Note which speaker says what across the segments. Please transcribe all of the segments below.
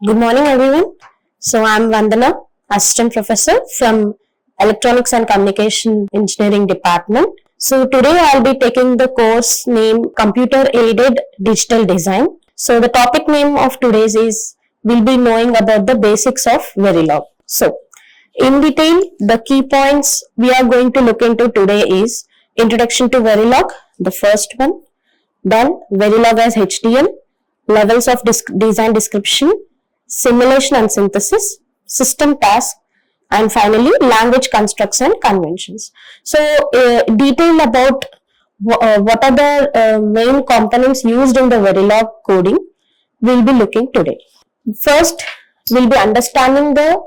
Speaker 1: Good morning, everyone. So, I'm Vandana, Assistant Professor from Electronics and Communication Engineering Department. So, today I'll be taking the course named Computer Aided Digital Design. So, the topic name of today's is we'll be knowing about the basics of Verilog. So, in detail, the key points we are going to look into today is Introduction to Verilog, the first one, then Verilog as HDL, levels of design description, simulation and synthesis, system task, and finally language constructs and conventions. So, detail about what are the main components used in the Verilog coding we'll be looking today. First, we'll be understanding the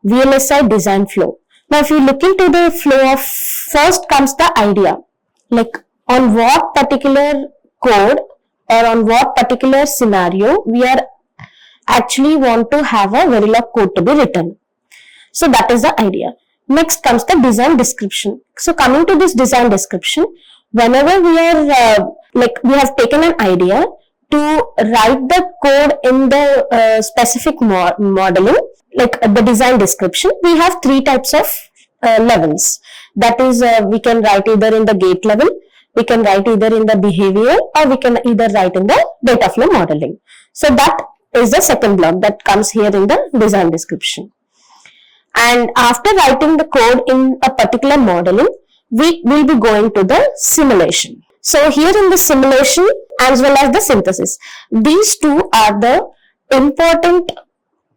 Speaker 1: VLSI design flow. Now, if you look into the flow of, first comes the idea, like on what particular code or on what particular scenario we are actually want to have a Verilog code to be written. So that is the idea. Next comes the design description. So coming to this design description, whenever we are we have taken an idea to write the code in the specific modeling, like the design description, we have three types of levels. That is, we can write either in the gate level, we can write either in the behavior, or we can either write in the data flow modeling. So that is the second block that comes here in the design description. And after writing the code in a particular modeling, we will be going to the simulation. So here in the simulation as well as the synthesis, these two are the important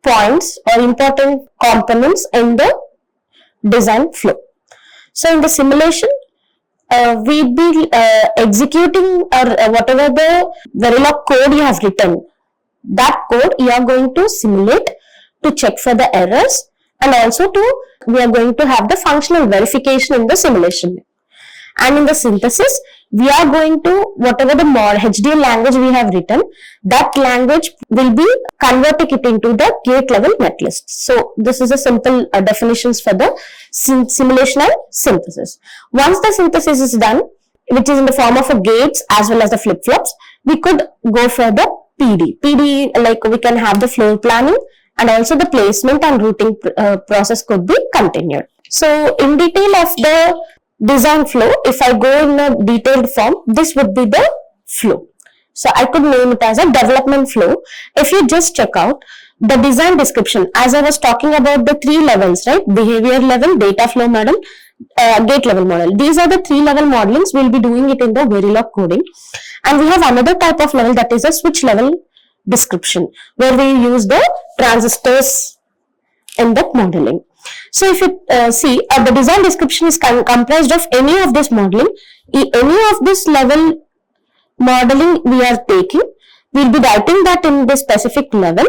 Speaker 1: points or important components in the design flow. So in the simulation, we'll be executing or whatever the Verilog code you have written, that code you are going to simulate to check for the errors, and also we are going to have the functional verification in the simulation. And in the synthesis, we are going to, whatever the HDL language we have written, that language will be converting it into the gate level netlist. So this is a simple definitions for the simulation and synthesis. Once the synthesis is done, which is in the form of a gates as well as the flip-flops, we could go for the PD, like we can have the floor planning, and also the placement and routing process could be continued. So in detail of the design flow, if I go in a detailed form, this would be the flow. So I could name it as a development flow. If you just check out the design description, as I was talking about the three levels, right? Behavior level, data flow model, gate level model. These are the three level modelings. We'll be doing it in the Verilog coding. And we have another type of level, that is a switch level description, where we use the transistors in the modeling. So if you see, the design description is comprised of any of this modeling, any of this level modeling we are taking, we'll be writing that in the specific level,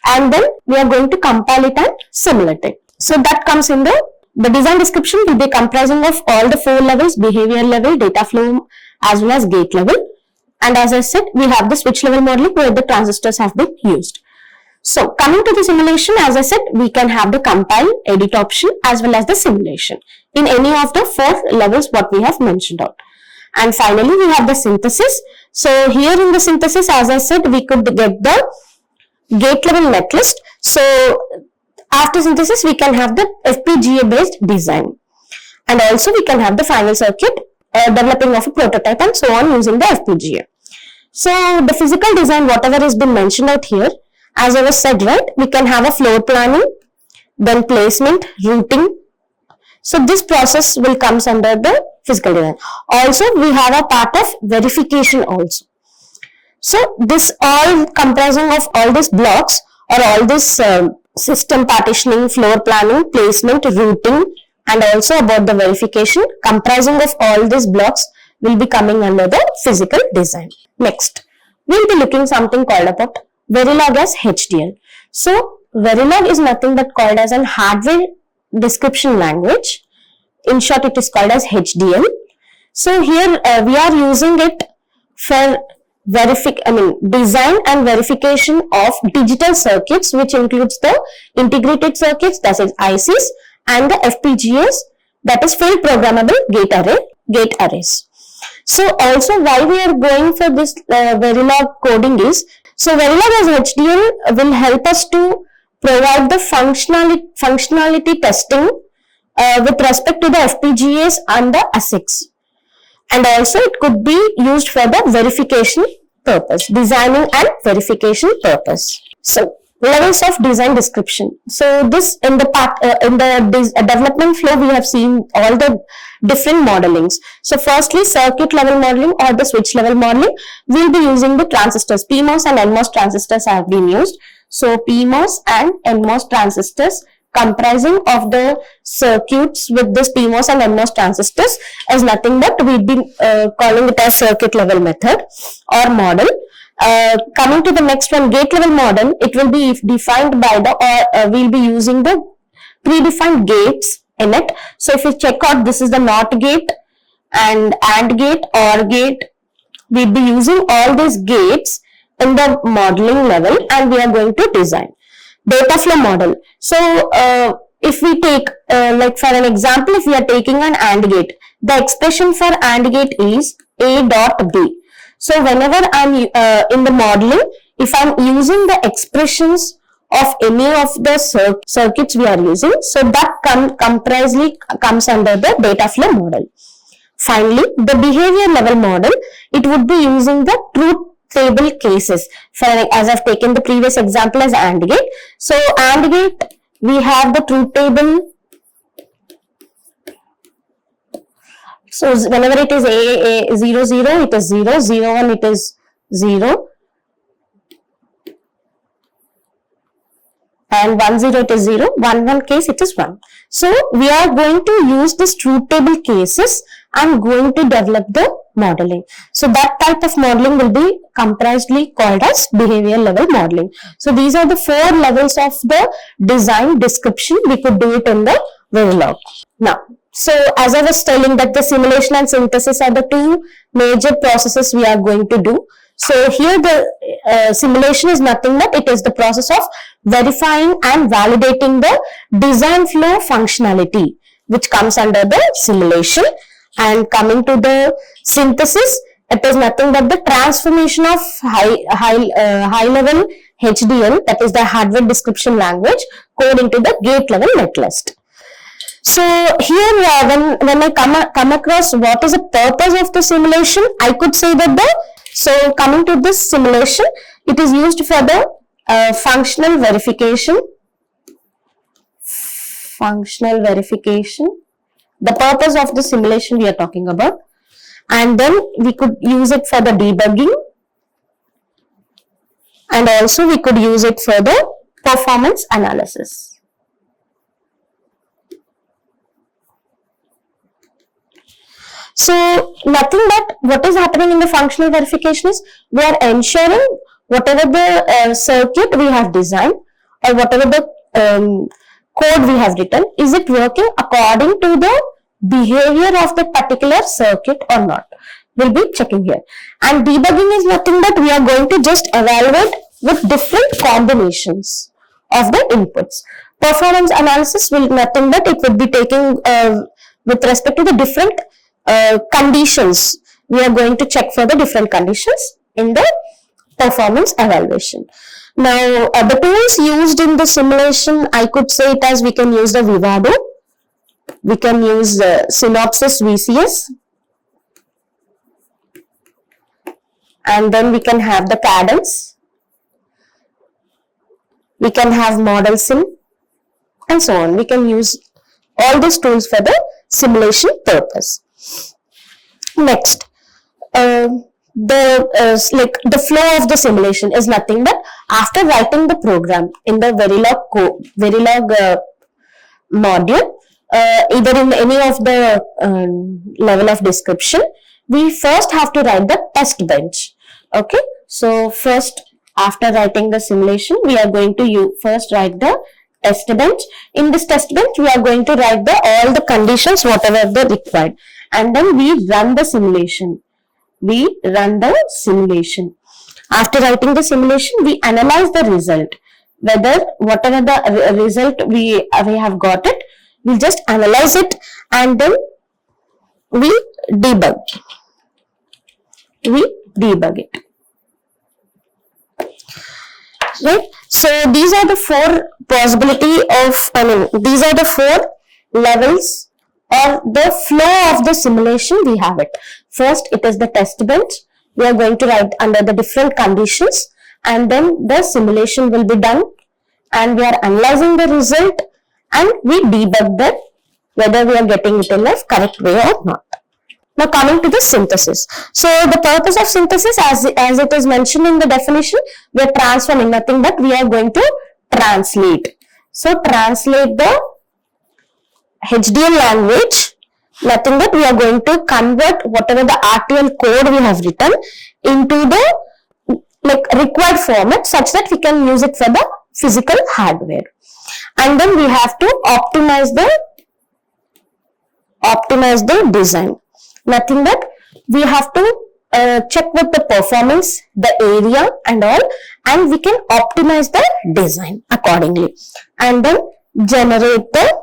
Speaker 1: and then we are going to compile it and simulate it. So that comes in the design description will be comprising of all the four levels: behavior level, data flow, as well as gate level. And as I said, we have the switch level modeling where the transistors have been used. So coming to the simulation, as I said, we can have the compile, edit option as well as the simulation in any of the four levels what we have mentioned out. And finally, we have the synthesis. So here in the synthesis, as I said, we could get the gate level netlist. So after synthesis, we can have the FPGA based design. And also we can have the final circuit, developing of a prototype and so on using the FPGA. So the physical design, whatever has been mentioned out here, as I was said, right, we can have a floor planning, then placement, routing. So this process will comes under the physical design. Also, we have a part of verification also. So this all comprising of all these blocks or all this system partitioning, floor planning, placement, routing, and also about the verification, comprising of all these blocks will be coming under the physical design. Next, we'll be looking something called about Verilog as HDL. So Verilog is nothing but called as an hardware description language. In short, it is called as HDL. So here we are using it for design and verification of digital circuits, which includes the integrated circuits, that is ICs, and the FPGAs, that is field programmable gate arrays. So also why we are going for this Verilog coding is, So Verilog as HDL will help us to provide the functionality testing with respect to the FPGAs and the ASICs. And also it could be used for the verification purpose, designing and verification purpose. So levels of design description. So this in the development flow we have seen all the different modelings. So firstly, circuit level modeling or the switch level modeling, we'll be using the transistors. PMOS and NMOS transistors have been used. So PMOS and NMOS transistors comprising of the circuits with this PMOS and NMOS transistors is nothing but we've been calling it as circuit level method or model. Coming to the next one, gate level model, it will be defined by the we'll be using the predefined gates in it. So if you check out, this is the NOT gate and AND gate, OR gate. We'll be using all these gates in the modeling level and we are going to design. Data flow model. So if we take like for an example, if we are taking an AND gate, the expression for AND gate is A dot B. So whenever I'm in the modeling, if I'm using the expressions of any of the circuits we are using, so that comprisely comes under the data flow model. Finally, the behavior level model, it would be using the truth table cases. For as I've taken the previous example as AND gate. So AND gate, we have the truth table. So whenever it is A 0 0, it is 0, 0 1, it is 0, and 1 0, it is 0, 1 1 case, it is 1. So we are going to use this truth table cases and going to develop the modeling. So that type of modeling will be comprisedly called as behavior level modeling. So these are the 4 levels of the design description. We could do it in the Verilog. Now, so as I was telling that the simulation and synthesis are the 2 major processes we are going to do. So here the simulation is nothing but it is the process of verifying and validating the design flow functionality which comes under the simulation. And coming to the synthesis, it is nothing but the transformation of high level HDL, that is the hardware description language, code into the gate level netlist. So here when I come across what is the purpose of the simulation, I could say that so coming to this simulation, it is used for the functional verification. The purpose of the simulation we are talking about, and then we could use it for the debugging, and also we could use it for the performance analysis. So nothing but what is happening in the functional verification is we are ensuring whatever the circuit we have designed or whatever the code we have written, is it working according to the behavior of the particular circuit or not. We'll be checking here. And debugging is nothing but we are going to just evaluate with different combinations of the inputs. Performance analysis will nothing but it would be taking with respect to the different conditions. We are going to check for the different conditions in the performance evaluation. Now, the tools used in the simulation, I could say it as we can use the Vivado, we can use Synopsys VCS, and then we can have the Cadence, we can have ModelSim, and so on. We can use all these tools for the simulation purpose. Next, the flow of the simulation is nothing but after writing the program in the Verilog module, either in any of the level of description, we first have to write the test bench. Okay, so first after writing the simulation, we are going to first write the test bench. In this test bench, we are going to write all the conditions whatever they required, and then we run the simulation. After writing the simulation, we analyze the result. Whether whatever the result we have got it, we'll just analyze it and then we debug it. right? So these are the four possibility of, these are the four levels or the flow of the simulation we have it. First, it is the test bench. We are going to write under the different conditions, and then the simulation will be done, and we are analyzing the result, and we debug them whether we are getting it in the correct way or not. Now coming to the synthesis. So the purpose of synthesis, as it is mentioned in the definition, we are transforming, nothing but we are going to translate. So translate the HDL language, nothing but we are going to convert whatever the RTL code we have written into the required format, such that we can use it for the physical hardware. And then we have to optimize the design. Nothing but we have to check with the performance, the area and all, and we can optimize the design accordingly, and then generate the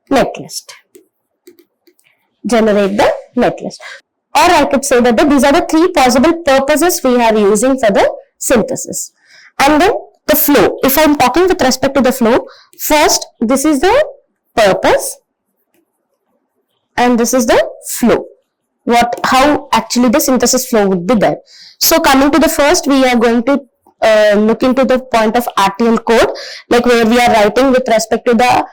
Speaker 1: netlist. Or I could say that these are the three possible purposes we are using for the synthesis. And then the flow. If I am talking with respect to the flow, first this is the purpose and this is the flow. How actually the synthesis flow would be there. So coming to the first, we are going to look into the point of RTL code, like where we are writing with respect to the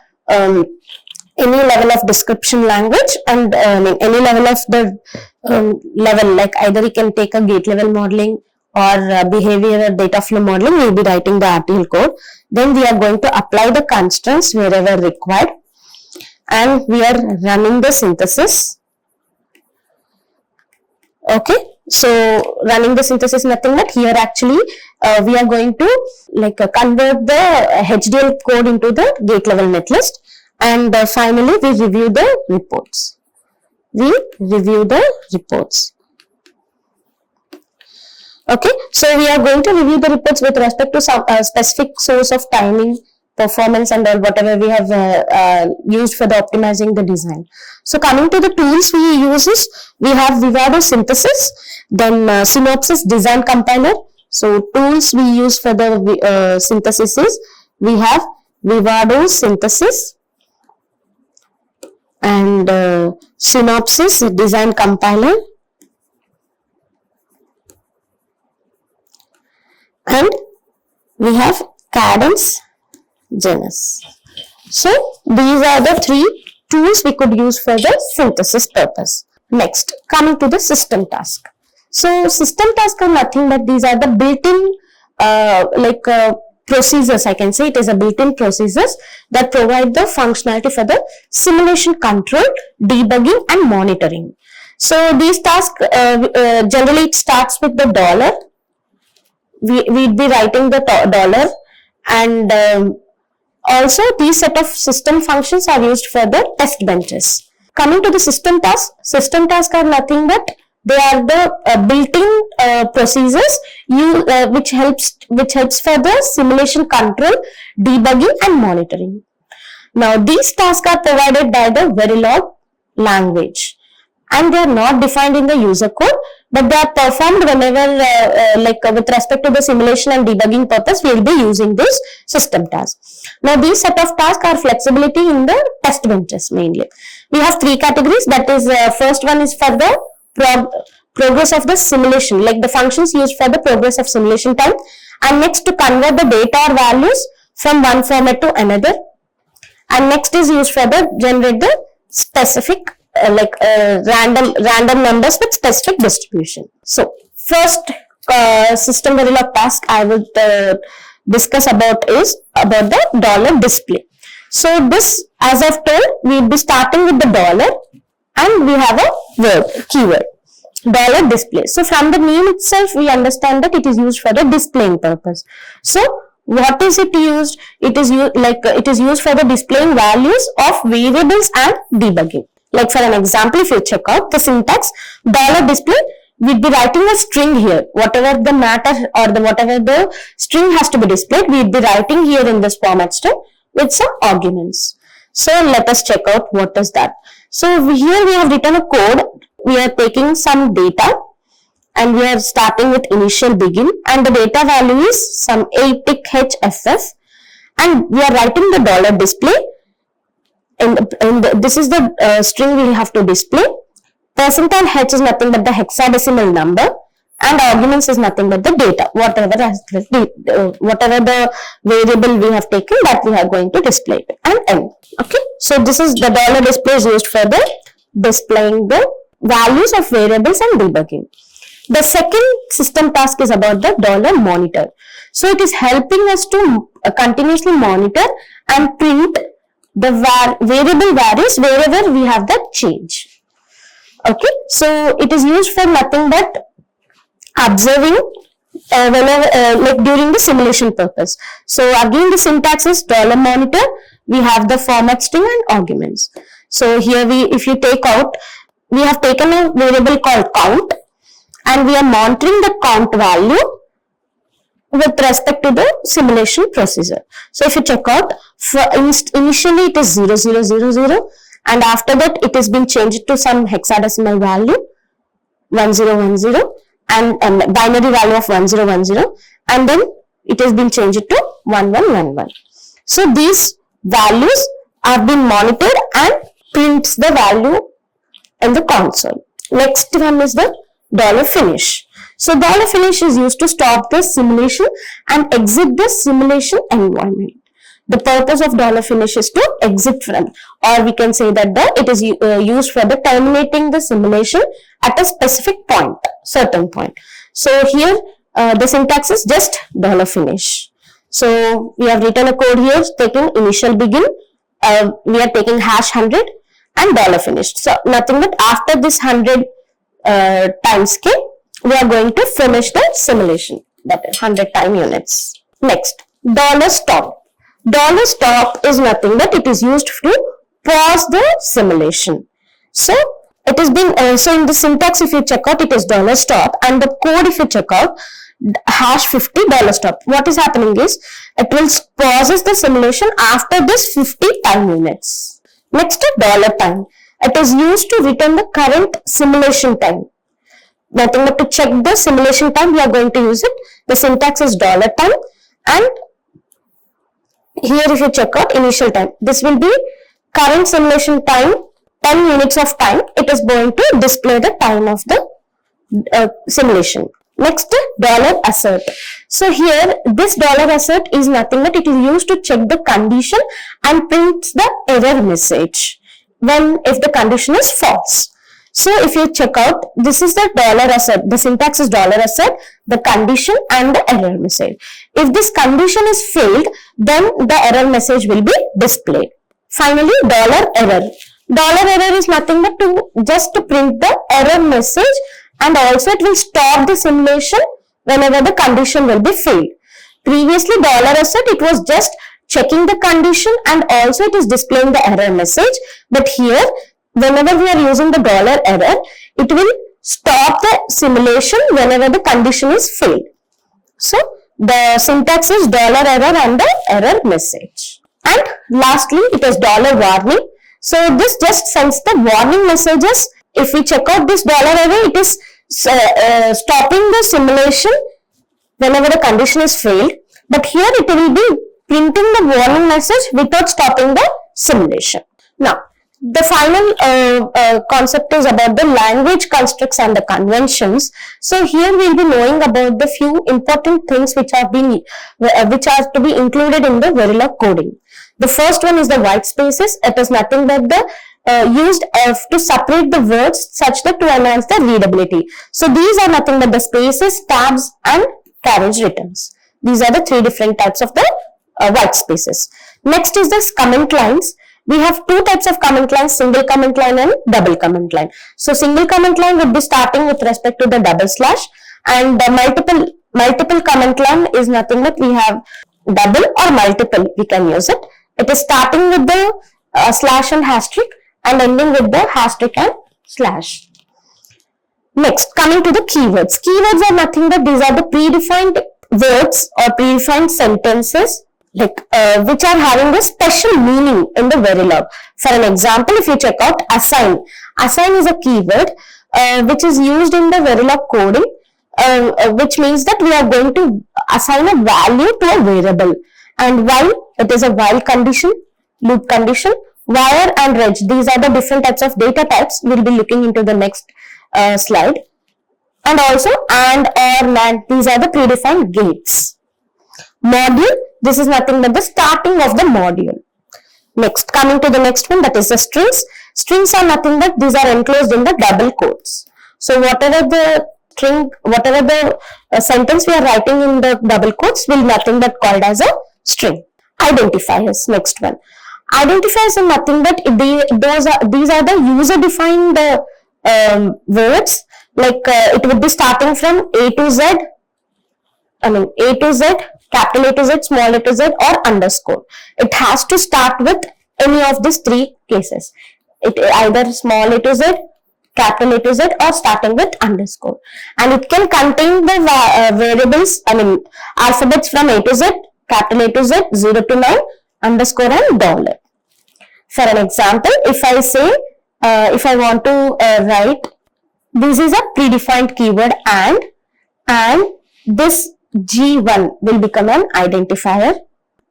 Speaker 1: any level of description language and any level of the level, like either you can take a gate level modeling or behavior or data flow modeling, we will be writing the RTL code. Then we are going to apply the constraints wherever required, and we are running the synthesis. Okay, so running the synthesis, nothing but here actually we are going to convert the HDL code into the gate level netlist, and finally we review the reports. Okay, so we are going to review the reports with respect to some specific source of timing, performance and all whatever we have used for the optimizing the design. So coming to the tools we use is, we have Vivado synthesis, then Synopsys design compiler. So tools we use for the synthesis is, we have Vivado synthesis and Synopsys design compiler, and we have Cadence Genus. So these are the three tools we could use for the synthesis purpose. Next, coming to the system task. So system tasks are nothing but these are the built-in procedures. I can say it is a built-in procedures that provide the functionality for the simulation control, debugging and monitoring. So these tasks generally it starts with the dollar. We'd be writing the dollar, and also these set of system functions are used for the test benches. Coming to the system tasks are nothing but they are the built-in procedures which helps for the simulation control, debugging and monitoring. Now these tasks are provided by the Verilog language, and they are not defined in the user code, but they are performed whenever with respect to the simulation and debugging purpose, we will be using this system task. Now these set of tasks are flexibility in the test benches mainly. We have three categories, that is first one is for the progress of the simulation, like the functions used for the progress of simulation time, and next to convert the data or values from one format to another, and next is used for the generate the specific random numbers with specific distribution. So first system Verilog task I would discuss about is about the dollar display. So this, as I've told, we will be starting with the dollar, and we have a keyword dollar display. So from the name itself we understand that it is used for the displaying purpose. So what is it used? It is used for the displaying values of variables and debugging. Like for an example, if you check out the syntax, dollar display, we'd be writing a string here. Whatever the matter or whatever the string has to be displayed, we'd be writing here in this format string with some arguments. So let us check out what is that. So here we have written a code. We are taking some data, and we are starting with initial begin, and the data value is some 8-tick HFF, and we are writing the dollar display. This is the string we have to display. Percentile H is nothing but the hexadecimal number, and arguments is nothing but the data, whatever the variable we have taken, that we are going to display it, and end. Okay, so this is the dollar display is used for the displaying the values of variables and debugging. The second system task is about the dollar monitor. So it is helping us to continuously monitor and print the variable values wherever we have the change. Okay, so it is used for nothing but observing like during the simulation purpose. So again, the syntax is dollar monitor. We have the format string and arguments. So here if you take out, we have taken a variable called count, and we are monitoring the count value with respect to the simulation procedure. So if you check out, initially it is 0000, and after that it has been changed to some hexadecimal value 1010 and binary value of 1010, and then it has been changed to 1111. So these values are being monitored and prints the value in the console. Next one is the dollar finish. So dollar finish is used to stop the simulation and exit the simulation environment. The purpose of dollar finish is to exit from, or we can say that it is used for the terminating the simulation at a specific point, certain point. So here the syntax is just dollar finish. So we have written a code here taking initial begin, we are taking #100 and dollar finished. So nothing but after this 100 times k, we are going to finish the simulation, that is 100 time units. Next, dollar stop. Dollar stop is nothing but it is used to pause the simulation. So it has been so in the syntax, if you check out, it is dollar stop, and the code, if you check out, #50 dollar stop. What is happening is it will pauses the simulation after this 50 time units. Next, dollar time. It is used to return the current simulation time. Nothing but to check the simulation time, we are going to use it. The syntax is dollar time, and here if you check out initial time, this will be current simulation time, 10 units of time. It is going to display the time of the simulation. Next, dollar assert. So here this dollar assert is nothing but it is used to check the condition and prints the error message if the condition is false. So if you check out, this is the dollar assert. The syntax is dollar assert, the condition and the error message. If this condition is failed, then the error message will be displayed. Finally, dollar error. Dollar error is nothing but just to print the error message, and also it will stop the simulation whenever the condition will be failed. Previously, dollar assert, it was just checking the condition and also it is displaying the error message. But here, whenever we are using the dollar error, it will stop the simulation whenever the condition is failed. So the syntax is dollar error and the error message. And lastly, it is dollar warning. So this just sends the warning messages. If we check out this dollar error, it is stopping the simulation whenever the condition is failed. But here it will be printing the warning message without stopping the simulation. Now, the final concept is about the language constructs and the conventions. So here we will be knowing about the few important things which are to be included in the Verilog coding. The first one is the white spaces. It is nothing but the used to separate the words such that to enhance the readability. So these are nothing but the spaces, tabs and carriage returns. These are the three different types of the white spaces. Next is the comment lines. We have two types of comment lines, single comment line and double comment line. So single comment line would be starting with respect to the double slash, and the multiple comment line is nothing but we have double or multiple, we can use it. It is starting with the slash and hashtag and ending with the hashtag and slash. Next, coming to the keywords. Keywords are nothing but these are the predefined words or predefined sentences which are having a special meaning in the Verilog. For an example, if you check out assign. Assign is a keyword which is used in the Verilog coding which means that we are going to assign a value to a variable. And while, it is a while condition, loop condition, wire and reg. These are the different types of data types. We'll be looking into the next slide. And also and, or, NAND. These are the predefined gates. Module. This is nothing but the starting of the module. Next, coming to the next one, that is the strings. Strings are nothing but these are enclosed in the double quotes. So whatever the string, whatever the sentence we are writing in the double quotes will nothing but called as a string. Identifiers. Next one. Identifiers are nothing but these are the user defined words. Like it would be starting from A to Z. A to Z, capital A to Z, small a to Z, or underscore. It has to start with any of these three cases. It either small a to Z, capital A to Z, or starting with underscore. And it can contain the variables, alphabets from A to Z, capital A to Z, 0 to 9, underscore and dollar. For an example, if I say, if I want to write, this is a predefined keyword and this G1 will become an identifier.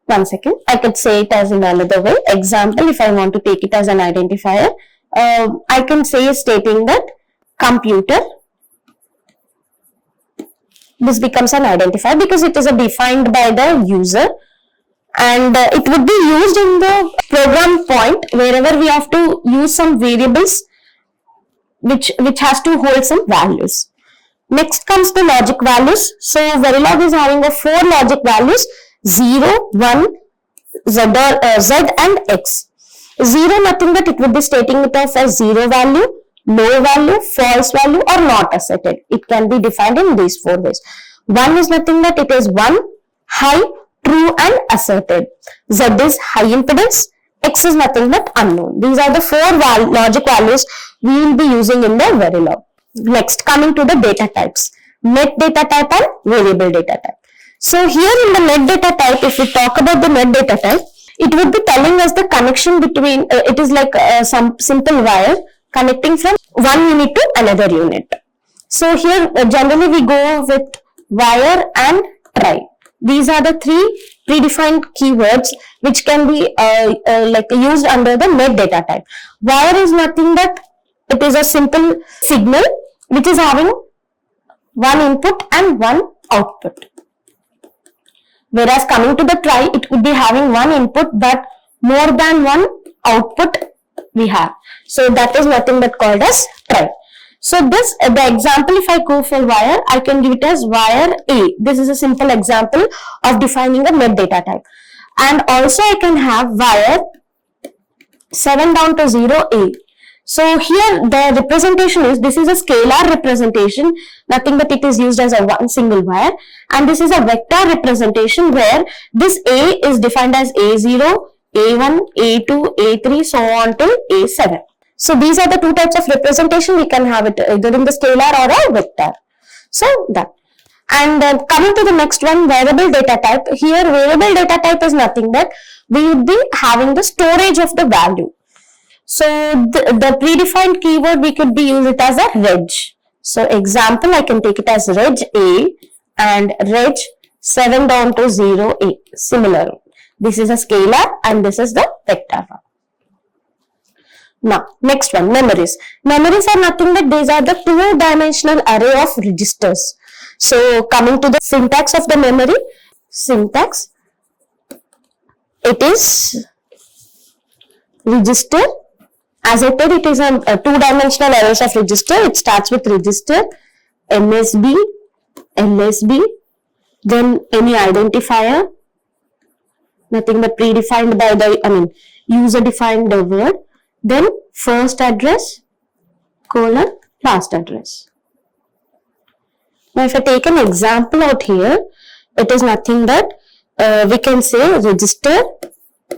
Speaker 1: One second, I could say it as in another way. Example, if I want to take it as an identifier, I can say stating that computer. This becomes an identifier because it is defined by the user, and it would be used in the program point wherever we have to use some variables which has to hold some values. Next comes the logic values. So Verilog is having a 4 logic values: 0, 1, Z and X. 0 nothing but it would be stating it off as 0 value, no value, false value, or not asserted. It can be defined in these 4 ways. 1 is nothing but it is 1, high, true and asserted. Z is high impedance. X is nothing but unknown. These are the 4 logic values we will be using in the Verilog. Next, coming to the data types. Net data type and variable data type. So here in the net data type, if we talk about the net data type, it would be telling us the connection between, it is like some simple wire connecting from one unit to another unit. So here generally we go with wire and trie. These are the 3 predefined keywords which can be used under the net data type. Wire is nothing but it is a simple signal which is having one input and one output. Whereas coming to the trie, it could be having one input but more than one output we have. So that is nothing but called as trie. So this, the example, if I go for wire, I can give it as wire A. This is a simple example of defining a net data type. And also I can have wire 7 down to 0A. So here the representation is, this is a scalar representation, nothing but it is used as a one single wire, and this is a vector representation where this A is defined as A0, A1, A2, A3, so on till A7. So these are the 2 types of representation. We can have it either in the scalar or a vector. So that. And coming to the next one, variable data type. Here variable data type is nothing but we would be having the storage of the value. So the predefined keyword we could be use it as a reg. So example, I can take it as reg A and reg 7 down to 0A. Similar. This is a scalar and this is the vector one. Now, next one, memories. Memories are nothing but these are the 2-dimensional array of registers. So, coming to the syntax of the memory, syntax, it is register. As I said, it is a 2-dimensional arrays of register. It starts with register, MSB, LSB, then any identifier, nothing but predefined by the, user defined the word. Then first address, colon, last address. Now if I take an example out here, it is nothing but we can say register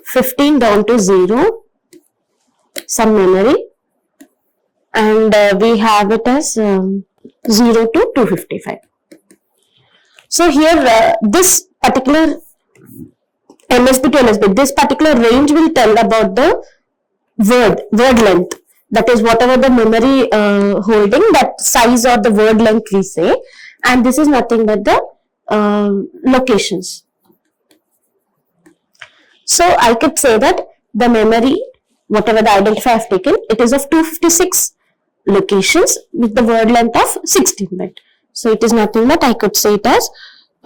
Speaker 1: 15 down to 0, some memory, and we have it as 0 to 255. So here this particular MSB to LSB, this particular range will tell about the word length, that is whatever the memory holding, that size or the word length we say, and this is nothing but the locations. So I could say that the memory, whatever the identifier I have taken, it is of 256 locations with the word length of 16 bit. So it is nothing but I could say it as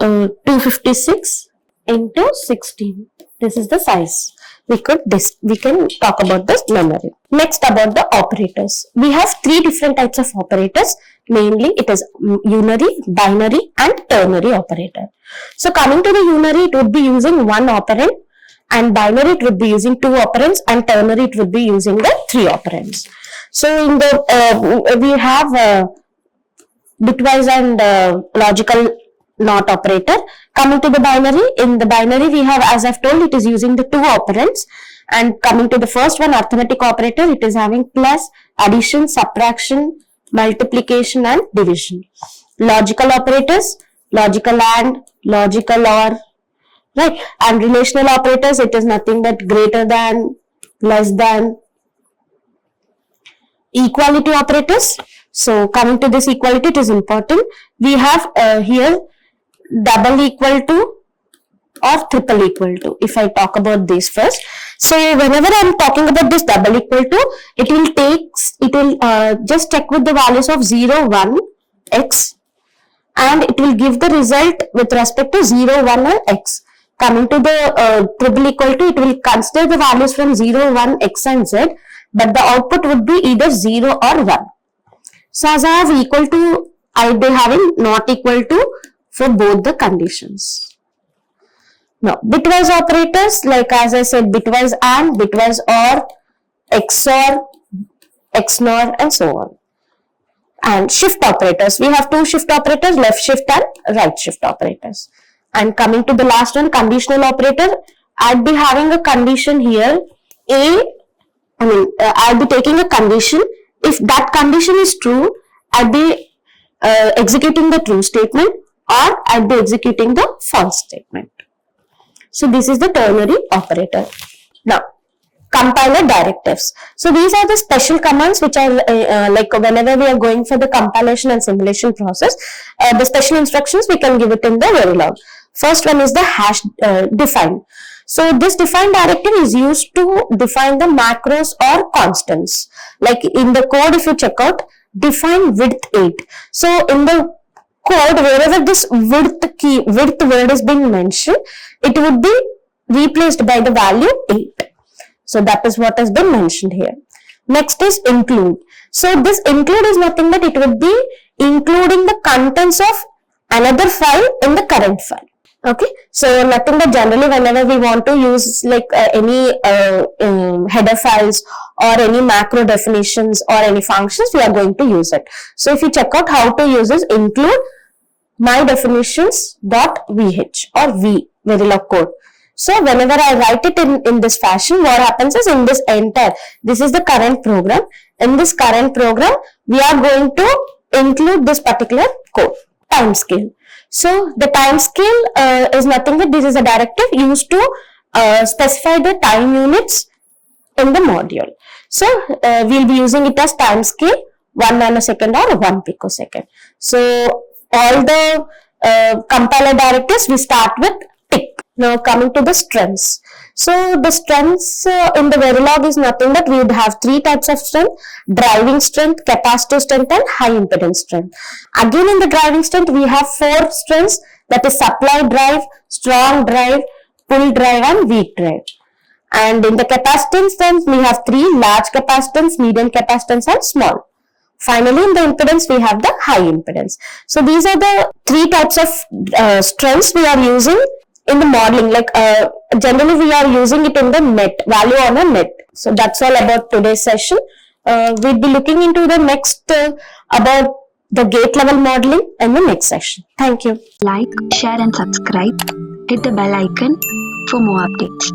Speaker 1: 256 into 16. This is the size. We can talk about this memory. Next, about the operators. We have three different types of operators. Mainly it is unary, binary and ternary operator. So coming to the unary, it would be using one operand, and binary it would be using two operands, and ternary it would be using the three operands. So in the we have bitwise and logical NOT operator. Coming to the binary, in the binary we have, as I've told, it is using the two operands, and coming to the first one, arithmetic operator, it is having plus, addition, subtraction, multiplication and division. Logical operators, logical AND, logical OR, right? And relational operators, it is nothing but greater than, less than. Equality operators. So coming to this equality, it is important. We have here double equal to or triple equal to. If I talk about this first, so whenever I am talking about this double equal to, it will just check with the values of 0, 1, x, and it will give the result with respect to 0, 1 and x. Coming to the triple equal to, it will consider the values from 0, 1, x and z, but the output would be either 0 or 1. So as I have equal to, I will be having not equal to for both the conditions. Now, bitwise operators, like as I said, bitwise AND, bitwise OR, XOR, XNOR and so on. And shift operators, we have two shift operators, left shift and right shift operators. And coming to the last one, conditional operator, I'll be having a condition here, I'll be taking a condition. If that condition is true, I'll be executing the true statement, or I'll be executing the false statement. So this is the ternary operator. Now, compiler directives. So these are the special commands which are like whenever we are going for the compilation and simulation process, the special instructions we can give it in the Verilog. First one is the hash define. So this define directive is used to define the macros or constants. Like in the code, if you check out, define width 8. So in the code, wherever this width word is being mentioned, it would be replaced by the value 8. So that is what has been mentioned here. Next is include. So this include is nothing but it would be including the contents of another file in the current file. Okay, so nothing but generally whenever we want to use like any header files or any macro definitions or any functions, we are going to use it. So if you check out how to use this, include my definitions.vh or v, Verilog code. So whenever I write it in this fashion, what happens is in this entire, this is the current program. In this current program, we are going to include this particular code, timescale. So the timescale is nothing but this is a directive used to specify the time units in the module. So we'll be using it as timescale 1 nanosecond or 1 picosecond. So all the compiler directives we start with tick. Now coming to the strengths. So the strengths in the Verilog is nothing but we would have three types of strength: driving strength, capacitive strength and high impedance strength. Again in the driving strength we have four strengths, that is supply drive, strong drive, pull drive and weak drive. And in the capacitance strength we have three: large capacitance, medium capacitance and small. Finally in the impedance we have the high impedance. So these are the three types of strengths we are using in the modeling. Like generally we are using it in the net, value on a net. So that's all about today's session. We'll be looking into the next about the gate level modeling in the next session. Thank you.
Speaker 2: Like, share and subscribe. Hit the bell icon for more updates.